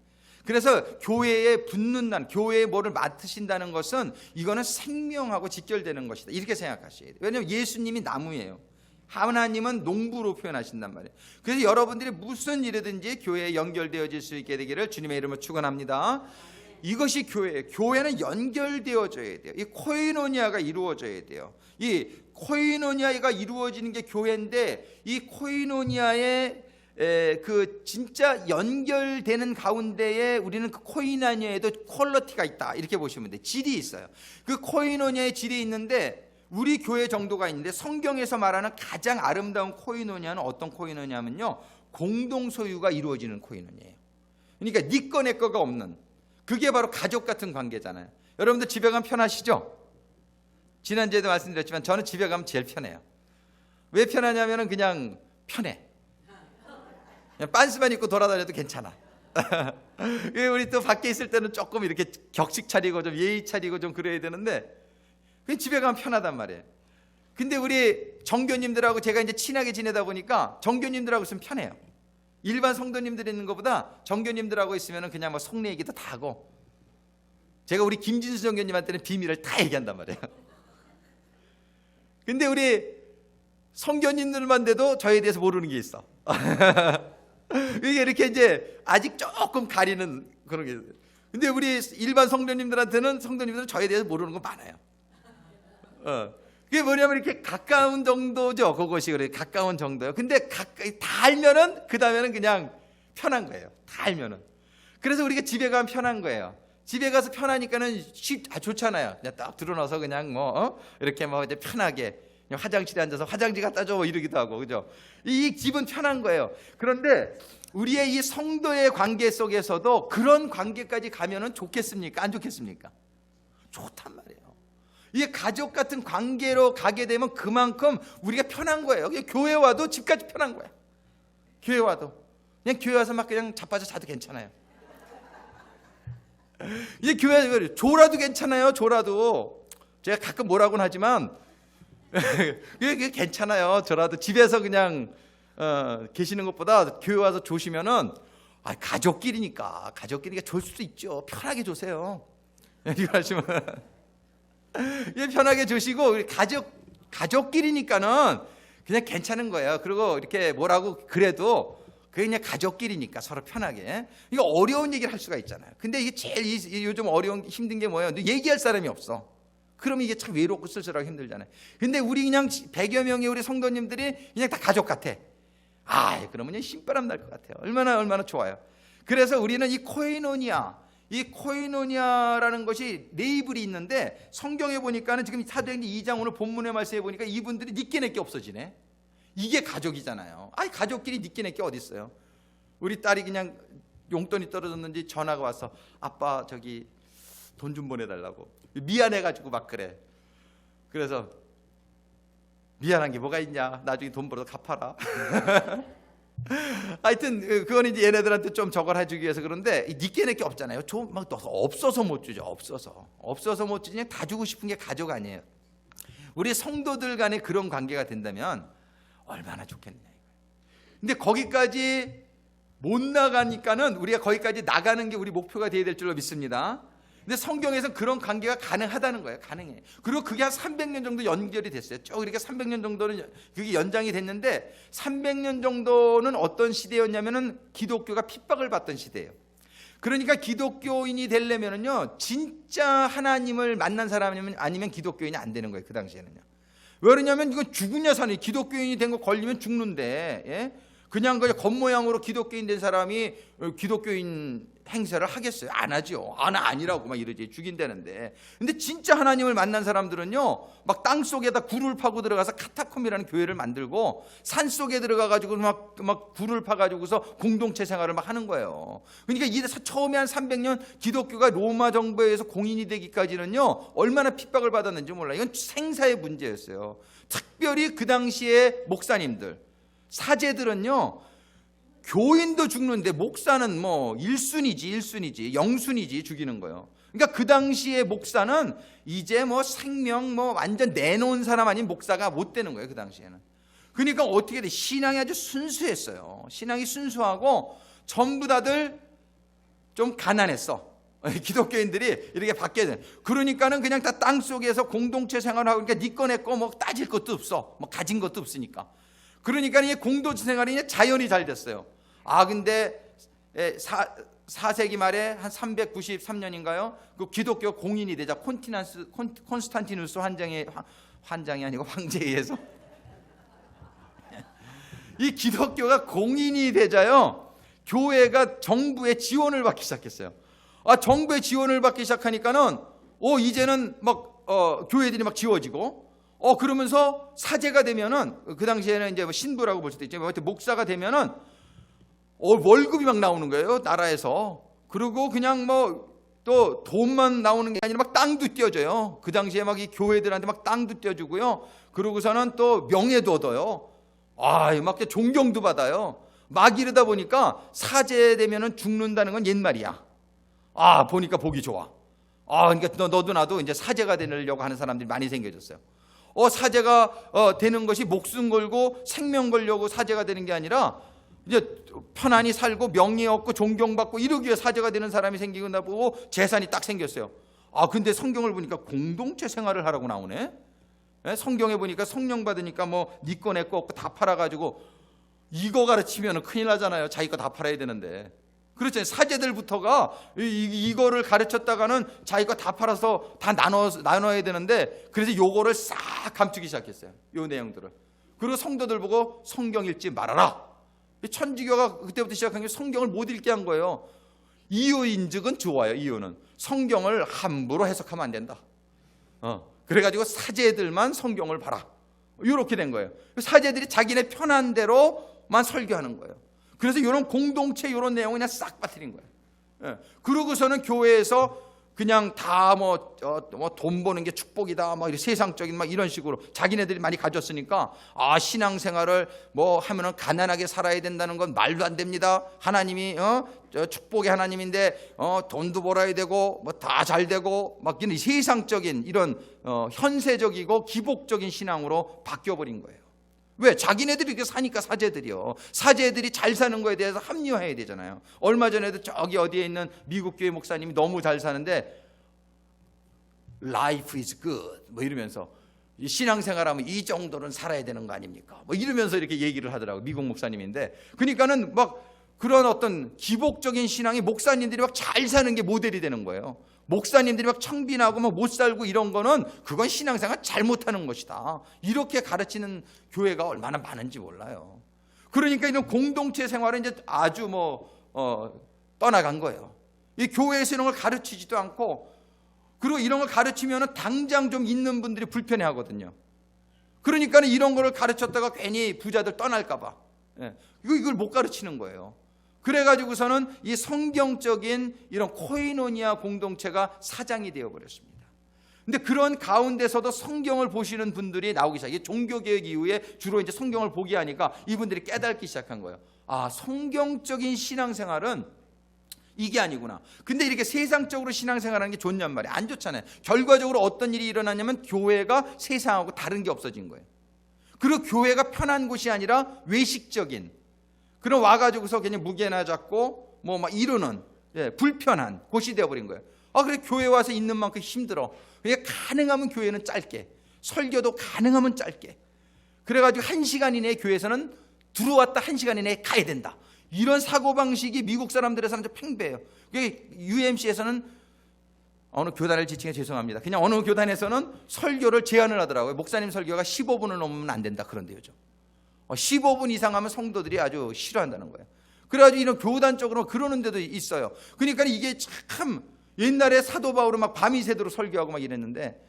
그래서 교회에 붙는다는, 교회에 뭐를 맡으신다는 것은 이거는 생명하고 직결되는 것이다, 이렇게 생각하셔야 돼요. 왜냐하면 예수님이 나무예요. 하나님은 농부로 표현하신단 말이에요. 그래서 여러분들이 무슨 일이든지 교회에 연결되어질 수 있게 되기를 주님의 이름으로 축원합니다. 이것이 교회예요. 교회는 연결되어져야 돼요. 이 코이노니아가 이루어져야 돼요. 이 코이노니아가 이루어지는 게 교회인데 이 코이노니아의 그 진짜 연결되는 가운데에 우리는 그 코이노니아에도 퀄리티가 있다, 이렇게 보시면 돼요. 질이 있어요. 그 코이노니아의 질이 있는데 우리 교회 정도가 있는데 성경에서 말하는 가장 아름다운 코이노니아는 어떤 코이노니아면요, 공동 소유가 이루어지는 코이노니아예요. 그러니까 네 거 내 거가 없는, 그게 바로 가족 같은 관계잖아요. 여러분들 집에 가면 편하시죠? 지난주에도 말씀드렸지만 저는 집에 가면 제일 편해요. 왜 편하냐면 그냥 편해. 그냥 빤스만 입고 돌아다녀도 괜찮아. 우리 또 밖에 있을 때는 조금 이렇게 격식 차리고 좀 예의 차리고 좀 그래야 되는데 그냥 집에 가면 편하단 말이에요. 근데 우리 정교님들하고 제가 이제 친하게 지내다 보니까 정교님들하고 있으면 편해요. 일반 성도님들이 있는 것보다 정교님들하고 있으면 그냥 뭐 속내 얘기도 다 하고, 제가 우리 김진수 정교님한테는 비밀을 다 얘기한단 말이에요. 근데 우리 성교님들만 돼도 저에 대해서 모르는 게 있어. 이게 이렇게 이제 아직 조금 가리는 그런 게. 근데 우리 일반 성도님들은 저에 대해서 모르는 거 많아요. 그게 뭐냐면 이렇게 가까운 정도죠. 그것이 그래, 가까운 정도요. 근데 가까이 다 알면은 그 다음에는 그냥 편한 거예요. 다 알면은. 그래서 우리가 집에 가면 편한 거예요. 집에 가서 편하니까는 좋잖아요. 그냥 딱 들어넣어서 그냥 이렇게 이제 편하게 그냥 화장실에 앉아서 화장지 갖다 줘 이러기도 하고, 그죠? 이 집은 편한 거예요. 그런데 우리의 이 성도의 관계 속에서도 그런 관계까지 가면은 좋겠습니까? 안 좋겠습니까? 좋단 말이에요. 이게 가족 같은 관계로 가게 되면 그만큼 우리가 편한 거예요. 교회 와도 집까지 편한 거야. 교회 와도 그냥 교회 와서 막 그냥 자빠져 자도 괜찮아요. 이제 교회 조라도 괜찮아요. 조라도 제가 가끔 뭐라고는 하지만 그게 괜찮아요. 저라도 집에서 그냥 계시는 것보다 교회 와서 조시면은 가족끼리니까 졸 수도 있죠. 편하게 조세요. 이거 하시면 편하게 조시고 가족끼리니까는 그냥 괜찮은 거예요. 그리고 이렇게 뭐라고 그래도 그게 그냥 가족끼리니까 서로 편하게. 이거 어려운 얘기를 할 수가 있잖아요. 근데 이게 제일 요즘 어려운 힘든 게 뭐예요? 얘기할 사람이 없어. 그러면 이게 참 외롭고 쓸쓸하고 힘들잖아요. 근데 우리 그냥 100여 명의 우리 성도님들이 그냥 다 가족 같아. 그러면 신바람 날 것 같아요. 얼마나 좋아요. 그래서 우리는 이 코이노니아라는 것이 네이블이 있는데 성경에 보니까는 지금 사도행전 2장 오늘 본문의 말씀에 보니까 이분들이 니께 내게 없어지네. 이게 가족이잖아요. 아니 가족끼리 니끼 내끼 어디 있어요? 우리 딸이 그냥 용돈이 떨어졌는지 전화가 와서 아빠 저기 돈 좀 보내달라고 미안해가지고 막 그래. 그래서 미안한 게 뭐가 있냐, 나중에 돈 벌어서 갚아라. 하여튼 그건 이제 얘네들한테 좀 저걸 해주기 위해서 그런데 니께 내게 없잖아요. 막 없어서 못 주죠. 없어서 못 주지. 그냥 다 주고 싶은 게 가족 아니에요. 우리 성도들 간에 그런 관계가 된다면 얼마나 좋겠냐. 근데 거기까지 못 나가니까는 우리가 거기까지 나가는 게 우리 목표가 되어야 될 줄로 믿습니다. 근데 성경에서는 그런 관계가 가능하다는 거예요. 가능해. 그리고 그게 한 300년 정도 연결이 됐어요. 쭉 이렇게 300년 정도는 그게 연장이 됐는데, 300년 정도는 어떤 시대였냐면은 기독교가 핍박을 받던 시대예요. 그러니까 기독교인이 되려면은요, 진짜 하나님을 만난 사람이면 아니면 기독교인이 안 되는 거예요. 그 당시에는요. 왜 그러냐면 이건 죽으냐 사는, 기독교인이 된 거 걸리면 죽는데, 예? 그냥 겉모양으로 기독교인 된 사람이 기독교인 행세를 하겠어요? 안 하죠. 아니라고 막 이러지. 죽인다는데. 근데 진짜 하나님을 만난 사람들은요, 막 땅 속에다 굴을 파고 들어가서 카타콤이라는 교회를 만들고 산 속에 들어가가지고 막 굴을 파가지고서 공동체 생활을 막 하는 거예요. 그러니까 이 처음에 한 300년 기독교가 로마 정부에서 공인이 되기까지는요, 얼마나 핍박을 받았는지 몰라요. 이건 생사의 문제였어요. 특별히 그 당시에 목사님들, 사제들은요, 교인도 죽는데 목사는 뭐 1순위지 0순위지 죽이는 거예요. 그러니까 그 당시에 목사는 이제 뭐 생명 뭐 완전 내놓은 사람 아닌 목사가 못 되는 거예요. 그 당시에는. 그러니까 어떻게 돼? 신앙이 아주 순수했어요. 신앙이 순수하고 전부 다들 좀 가난했어. 기독교인들이 이렇게 바뀌어야 돼. 그러니까는 그냥 다 땅 속에서 공동체 생활하고, 그러니까 네 거 내 거 뭐 따질 것도 없어. 뭐 가진 것도 없으니까. 그러니까 이 공동체 생활이 자연히 잘 됐어요. 근데 4세기 말에 한 393년인가요? 그 기독교 공인이 되자 콘스탄티누스 환장이 아니고 황제에 의해서 이 기독교가 공인이 되자요, 교회가 정부의 지원을 받기 시작했어요. 정부의 지원을 받기 시작하니까는 이제는 막 교회들이 막 지워지고, 그러면서 사제가 되면은, 그 당시에는 이제 신부라고 볼 수도 있죠. 목사가 되면은 월급이 막 나오는 거예요, 나라에서. 그리고 그냥 뭐 또 돈만 나오는 게 아니라 막 땅도 떼어줘요. 그 당시에 막 이 교회들한테 막 땅도 떼어주고요. 그러고서는 또 명예도 얻어요. 막 존경도 받아요. 막 이러다 보니까 사제 되면은 죽는다는 건 옛말이야. 보니까 보기 좋아. 그러니까 너도 나도 이제 사제가 되려고 하는 사람들이 많이 생겨졌어요. 사제가 되는 것이 목숨 걸고 생명 걸려고 사제가 되는 게 아니라 이제 편안히 살고 명예 얻고 존경받고 이러기 위해 사제가 되는 사람이 생기고 나보고 재산이 딱 생겼어요. 근데 성경을 보니까 공동체 생활을 하라고 나오네. 성경에 보니까 성령 받으니까 뭐 네 거 내 거 없고 다 팔아가지고, 이거 가르치면 큰일 나잖아요. 자기 거 다 팔아야 되는데. 그렇죠. 사제들부터가 이거를 가르쳤다가는 자기 거 다 팔아서 다 나눠야 되는데, 그래서 요거를 싹 감추기 시작했어요. 요 내용들을. 그리고 성도들 보고 성경 읽지 말아라. 천주교가 그때부터 시작한 게 성경을 못 읽게 한 거예요. 이유인즉은 좋아요. 이유는 성경을 함부로 해석하면 안 된다. 그래가지고 사제들만 성경을 봐라. 이렇게 된 거예요. 사제들이 자기네 편한 대로만 설교하는 거예요. 그래서 이런 공동체 이런 내용을 그냥 싹 빠뜨린 거예요. 그러고서는 교회에서 그냥 다 돈 버는 게 축복이다, 뭐 세상적인 막 이런 식으로 자기네들이 많이 가졌으니까, 신앙생활을 뭐 하면은 가난하게 살아야 된다는 건 말도 안 됩니다. 하나님이 축복의 하나님인데 돈도 벌어야 되고 뭐 다 잘 되고 막 이런 세상적인 이런 현세적이고 기복적인 신앙으로 바뀌어 버린 거예요. 왜? 자기네들이 이렇게 사니까. 사제들이 잘 사는 거에 대해서 합리화해야 되잖아요. 얼마 전에도 저기 어디에 있는 미국 교회 목사님이 너무 잘 사는데 Life is good 뭐 이러면서, 신앙생활하면 이 정도는 살아야 되는 거 아닙니까? 뭐 이러면서 이렇게 얘기를 하더라고요. 미국 목사님인데. 그러니까는 막 그런 어떤 기복적인 신앙이 목사님들이 막 잘 사는 게 모델이 되는 거예요. 목사님들이 막 청빈하고 막 못 살고 이런 거는 그건 신앙생활 잘못하는 것이다. 이렇게 가르치는 교회가 얼마나 많은지 몰라요. 그러니까 이런 공동체 생활은 이제 아주 떠나간 거예요. 이 교회에서 이런 걸 가르치지도 않고, 그리고 이런 걸 가르치면 당장 좀 있는 분들이 불편해 하거든요. 그러니까 이런 거를 가르쳤다가 괜히 부자들 떠날까 봐 이걸 못 가르치는 거예요. 그래가지고서는 이 성경적인 이런 코이노니아 공동체가 사장이 되어버렸습니다. 근데 그런 가운데서도 성경을 보시는 분들이 나오기 시작해요. 이게 종교개혁 이후에 주로 이제 성경을 보게 하니까 이분들이 깨닫기 시작한 거예요. 아, 성경적인 신앙생활은 이게 아니구나. 근데 이렇게 세상적으로 신앙생활하는 게 좋냔 말이에요. 안 좋잖아요. 결과적으로 어떤 일이 일어나냐면 교회가 세상하고 다른 게 없어진 거예요. 그리고 교회가 편한 곳이 아니라 외식적인, 그런 와가지고서 그냥 무게나 잡고 뭐 막 이러는 불편한 곳이 되어버린 거예요. 아, 그래 교회 와서 있는 만큼 힘들어. 그냥 가능하면 교회는 짧게, 설교도 가능하면 짧게. 그래가지고 1시간 이내에 교회에서는 들어왔다 1시간 이내에 가야 된다. 이런 사고방식이 미국 사람들에서는 좀 팽배해요. UMC에서는 어느 교단을 지칭해 죄송합니다. 그냥 어느 교단에서는 설교를 제한을 하더라고요. 목사님 설교가 15분을 넘으면 안 된다 그런데요. 15분 이상 하면 성도들이 아주 싫어한다는 거예요. 그래가지고 이런 교단적으로 그러는 데도 있어요. 그러니까 이게 참 옛날에 사도 바울은 막 밤이 새도록 설교하고 막 이랬는데,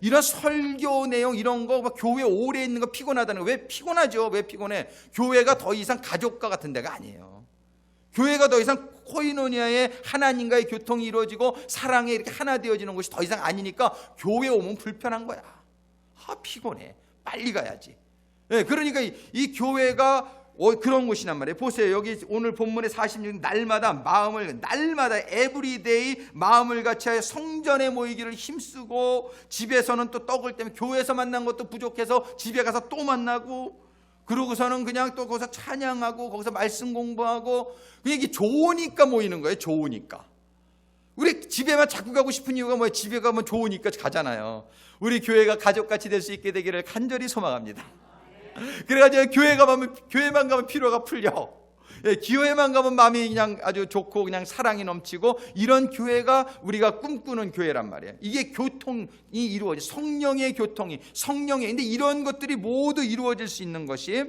이런 설교 내용 이런 거 막 교회 오래 있는 거 피곤하다는 거. 왜 피곤하죠? 왜 피곤해? 교회가 더 이상 가족과 같은 데가 아니에요. 교회가 더 이상 코이노니아의 하나님과의 교통이 이루어지고 사랑에 이렇게 하나 되어지는 것이 더 이상 아니니까 교회 오면 불편한 거야. 아, 피곤해. 빨리 가야지. 그러니까 이 교회가 그런 곳이란 말이에요. 보세요. 여기 오늘 본문의 46 날마다 에브리데이 마음을 같이하여 성전에 모이기를 힘쓰고, 집에서는 또 떡을 때문에 교회에서 만난 것도 부족해서 집에 가서 또 만나고, 그러고서는 그냥 또 거기서 찬양하고 거기서 말씀 공부하고, 그냥 이게 좋으니까 모이는 거예요. 좋으니까. 우리 집에만 자꾸 가고 싶은 이유가 뭐예요? 집에 가면 좋으니까 가잖아요. 우리 교회가 가족같이 될 수 있게 되기를 간절히 소망합니다. 그래가지고 교회만 가면 피로가 풀려. 교회만 가면 마음이 그냥 아주 좋고 그냥 사랑이 넘치고, 이런 교회가 우리가 꿈꾸는 교회란 말이에요. 이게 교통이 이루어져, 성령의 교통이, 근데 이런 것들이 모두 이루어질 수 있는 것이,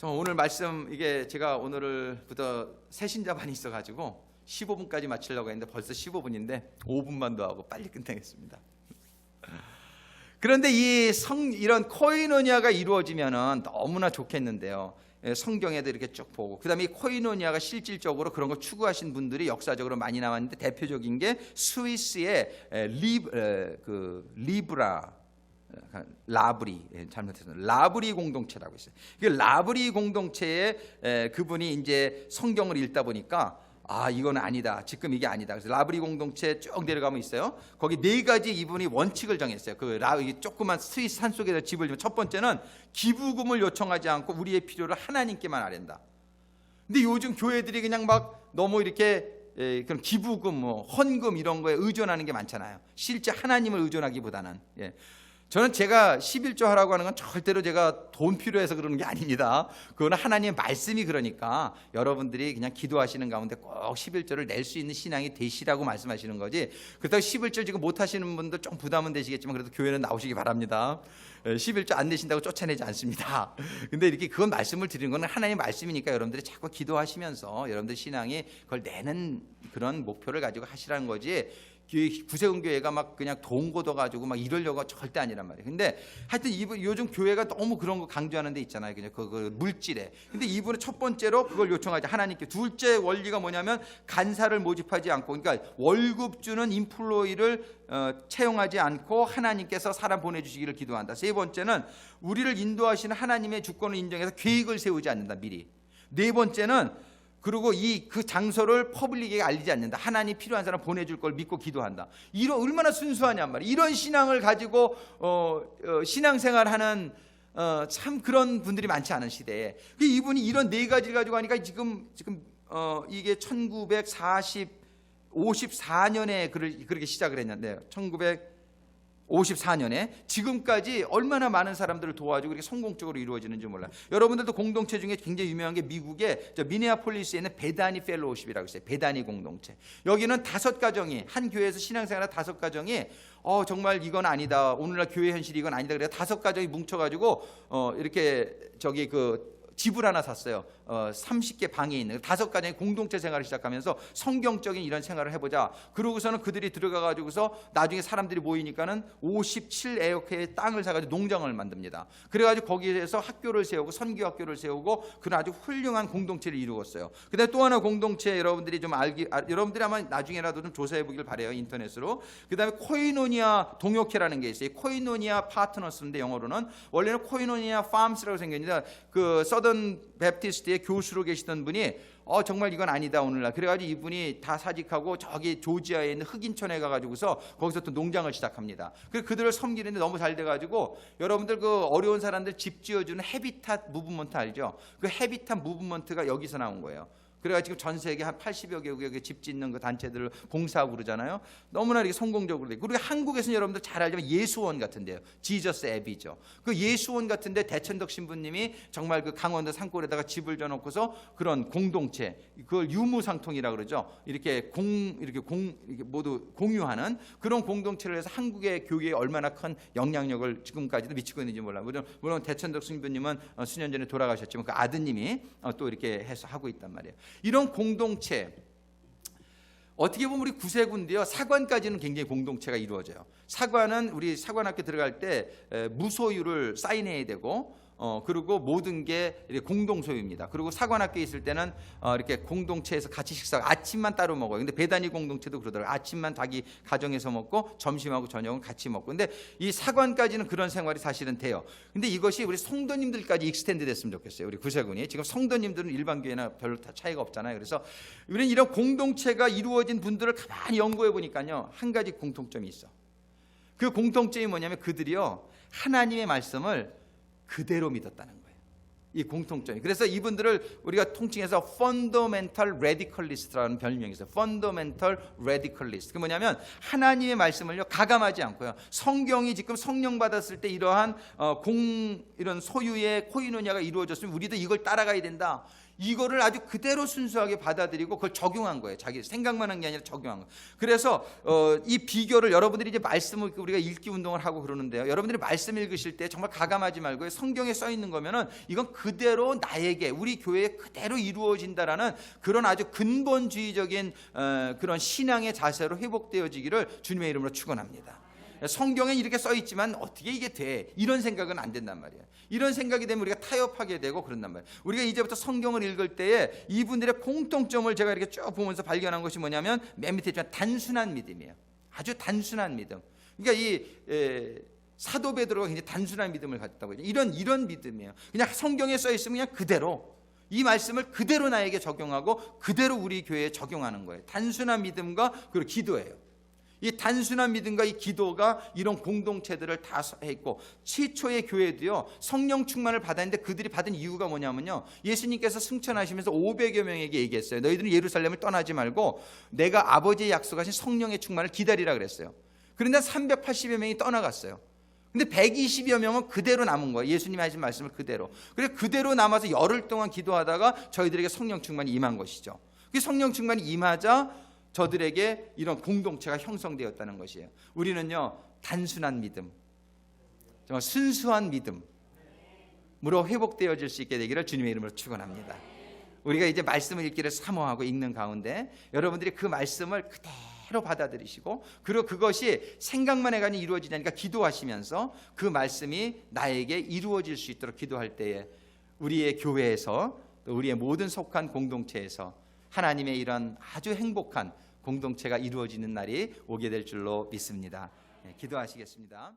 오늘 말씀, 이게 제가 오늘부터 새신자반이 있어가지고 15분까지 마치려고 했는데 벌써 15분인데 5분만 더 하고 빨리 끝내겠습니다. 그런데 이런 코이노니아가 이루어지면은 너무나 좋겠는데요. 성경에도 이렇게 쭉 보고, 그 다음에 이 코이노니아가 실질적으로 그런 걸 추구하신 분들이 역사적으로 많이 나왔는데, 대표적인 게 스위스의 라브리 공동체라고 있어요. 그 라브리 공동체에 그분이 이제 성경을 읽다 보니까, 아, 이건 아니다. 지금 이게 아니다. 그래서 라브리 공동체 쭉 내려가면 있어요. 거기 4가지 이분이 원칙을 정했어요. 조그만 스위스 산속에서 집을 지면, 첫 번째는 기부금을 요청하지 않고 우리의 필요를 하나님께만 아랜다. 근데 요즘 교회들이 그냥 막 너무 이렇게 그런 기부금, 헌금 이런 거에 의존하는 게 많잖아요. 실제 하나님을 의존하기보다는. 저는 제가 11조 하라고 하는 건 절대로 제가 돈 필요해서 그러는 게 아닙니다. 그건 하나님의 말씀이 그러니까 여러분들이 그냥 기도하시는 가운데 꼭 11조를 낼 수 있는 신앙이 되시라고 말씀하시는 거지, 그렇다고 11조 지금 못 하시는 분들 좀 부담은 되시겠지만 그래도 교회는 나오시기 바랍니다. 11조 안 내신다고 쫓아내지 않습니다. 근데 이렇게 그건 말씀을 드리는 건 하나님의 말씀이니까 여러분들이 자꾸 기도하시면서 여러분들 신앙이 그걸 내는 그런 목표를 가지고 하시라는 거지, 구세군 교회가 막 그냥 돈 걷어가지고 막 이러려고 절대 아니란 말이에요. 근데 하여튼 요즘 교회가 너무 그런 거 강조하는 데 있잖아요. 그냥 그 물질에. 근데 이분은 첫 번째로 그걸 요청하지, 하나님께. 둘째 원리가 뭐냐면 간사를 모집하지 않고, 그러니까 월급 주는 인플로이를 채용하지 않고 하나님께서 사람 보내주시기를 기도한다. 세 번째는 우리를 인도하시는 하나님의 주권을 인정해서 계획을 세우지 않는다, 미리. 네 번째는 그리고 그 장소를 퍼블릭에게 알리지 않는다. 하나님 필요한 사람 보내줄 걸 믿고 기도한다. 이런 얼마나 순수하냔 말이에요. 이런 신앙을 가지고 신앙생활하는 참 그런 분들이 많지 않은 시대에 이분이 이런 4가지를 가지고 하니까 지금 이게 1954년에 그렇게 시작을 했는데요. 1954년에 지금까지 얼마나 많은 사람들을 도와주고 이렇게 성공적으로 이루어지는지 몰라요. 여러분들도 공동체 중에 굉장히 유명한 게 미국의 미네아폴리스에 있는 베다니 펠로우십이라고 있어요. 베다니 공동체. 여기는 5가정이, 한 교회에서 신앙생활 5가정이 정말 이건 아니다, 오늘날 교회 현실이 이건 아니다, 그래서 5가정이 뭉쳐가지고 이렇게 집을 하나 샀어요. 30개 방이 있는 5가정의 공동체 생활을 시작하면서 성경적인 이런 생활을 해보자. 그러고서는 그들이 들어가가지고서 나중에 사람들이 모이니까는 57에어케의 땅을 사가지고 농장을 만듭니다. 그래가지고 거기에서 학교를 세우고 선교학교를 세우고 그런 아주 훌륭한 공동체를 이루었어요. 그다음에 또 하나 공동체 여러분들이 좀 여러분들이 아마 나중에라도 좀 조사해 보길 바래요, 인터넷으로. 그다음에 코이노니아 동역회라는 게 있어요. 코이노니아 파트너스인데 영어로는 원래는 코이노니아 팜스라고 생겼는데 그 서던 베프티스트의 교수로 계시던 분이 정말 이건 아니다 오늘날. 그래가지고 이분이 다 사직하고 저기 조지아에 있는 흑인촌에 가가지고서 거기서 또 농장을 시작합니다. 그래서 그들을 섬기는데 너무 잘 돼가지고 여러분들 그 어려운 사람들 집 지어주는 헤비탓 무브먼트 알죠? 그 헤비탓 무브먼트가 여기서 나온 거예요. 그래가지고 전 세계 한 80여 개국에 집 짓는 그 단체들을 봉사하고 그러잖아요. 너무나 이렇게 성공적으로 되고. 그리고 한국에서는 여러분들 잘 알지만 예수원 같은데요. 지저스 앱이죠. 그 예수원 같은데 대천덕 신부님이 정말 그 강원도 산골에다가 집을 져놓고서 그런 공동체, 그걸 유무상통이라고 그러죠. 이렇게 모두 공유하는 그런 공동체를 해서 한국의 교회에 얼마나 큰 영향력을 지금까지도 미치고 있는지 몰라요. 물론 대천덕 신부님은 수년 전에 돌아가셨지만 그 아드님이 또 이렇게 해서 하고 있단 말이에요. 이런 공동체, 어떻게 보면 우리 구세군도요, 사관까지는 굉장히 공동체가 이루어져요. 사관은 우리 사관학교 들어갈 때 무소유를 사인해야 되고 그리고 모든 게 공동 소유입니다. 그리고 사관학교에 있을 때는 이렇게 공동체에서 같이 식사, 아침만 따로 먹어요. 근데 배단위 공동체도 그러더라고요. 아침만 자기 가정에서 먹고 점심하고 저녁은 같이 먹고. 근데 이 사관까지는 그런 생활이 사실은 돼요. 근데 이것이 우리 성도님들까지 익스텐드 됐으면 좋겠어요. 우리 구세군이. 지금 성도님들은 일반 교회나 별로 다 차이가 없잖아요. 그래서 우리는 이런 공동체가 이루어진 분들을 가만히 연구해 보니까요, 한 가지 공통점이 있어. 그 공통점이 뭐냐면 그들이요, 하나님의 말씀을 그대로 믿었다는 거예요. 이 공통점이. 그래서 이분들을 우리가 통칭해서 Fundamental Radicalist라는 별명이 있어요. Fundamental Radicalist. 그 뭐냐면 하나님의 말씀을요, 가감하지 않고요. 성경이 지금 성령 받았을 때 이러한 이런 소유의 코이노니아가 이루어졌으면 우리도 이걸 따라가야 된다. 이거를 아주 그대로 순수하게 받아들이고 그걸 적용한 거예요. 자기 생각만 한 게 아니라 적용한 거예요. 그래서 이 비교를 여러분들이 이제 말씀을 우리가 읽기 운동을 하고 그러는데요. 여러분들이 말씀 읽으실 때 정말 가감하지 말고 성경에 써 있는 거면은 이건 그대로 나에게, 우리 교회에 그대로 이루어진다라는 그런 아주 근본주의적인 그런 신앙의 자세로 회복되어지기를 주님의 이름으로 축원합니다. 성경에 이렇게 써 있지만 어떻게 이게 돼? 이런 생각은 안 된단 말이에요. 이런 생각이 되면 우리가 타협하게 되고 그런단 말이에요. 우리가 이제부터 성경을 읽을 때에 이분들의 공통점을 제가 이렇게 쭉 보면서 발견한 것이 뭐냐면 맨 밑에 있지만 단순한 믿음이에요. 아주 단순한 믿음. 그러니까 이 사도 베드로가 굉장히 단순한 믿음을 가졌다고 해요. 이런 믿음이에요. 그냥 성경에 써 있으면 그냥 그대로 이 말씀을 그대로 나에게 적용하고 그대로 우리 교회에 적용하는 거예요. 단순한 믿음과 그리고 기도예요. 이 단순한 믿음과 이 기도가 이런 공동체들을 다 했고, 최초의 교회도요, 성령 충만을 받았는데 그들이 받은 이유가 뭐냐면요, 예수님께서 승천하시면서 500여 명에게 얘기했어요. 너희들은 예루살렘을 떠나지 말고 내가 아버지의 약속하신 성령의 충만을 기다리라 그랬어요. 그런데 380여 명이 떠나갔어요. 근데 120여 명은 그대로 남은 거예요. 예수님이 하신 말씀을 그대로. 그래서 그대로 남아서 열흘 동안 기도하다가 저희들에게 성령 충만이 임한 것이죠. 그 성령 충만이 임하자 저들에게 이런 공동체가 형성되었다는 것이에요. 우리는요, 단순한 믿음, 정말 순수한 믿음으로 회복되어질 수 있게 되기를 주님의 이름으로 축원합니다. 우리가 이제 말씀을 읽기를 사모하고 읽는 가운데 여러분들이 그 말씀을 그대로 받아들이시고, 그리고 그것이 생각만 해가지고 이루어지지 않으니까 기도하시면서 그 말씀이 나에게 이루어질 수 있도록 기도할 때에 우리의 교회에서, 또 우리의 모든 속한 공동체에서 하나님의 이런 아주 행복한 공동체가 이루어지는 날이 오게 될 줄로 믿습니다. 기도하시겠습니다.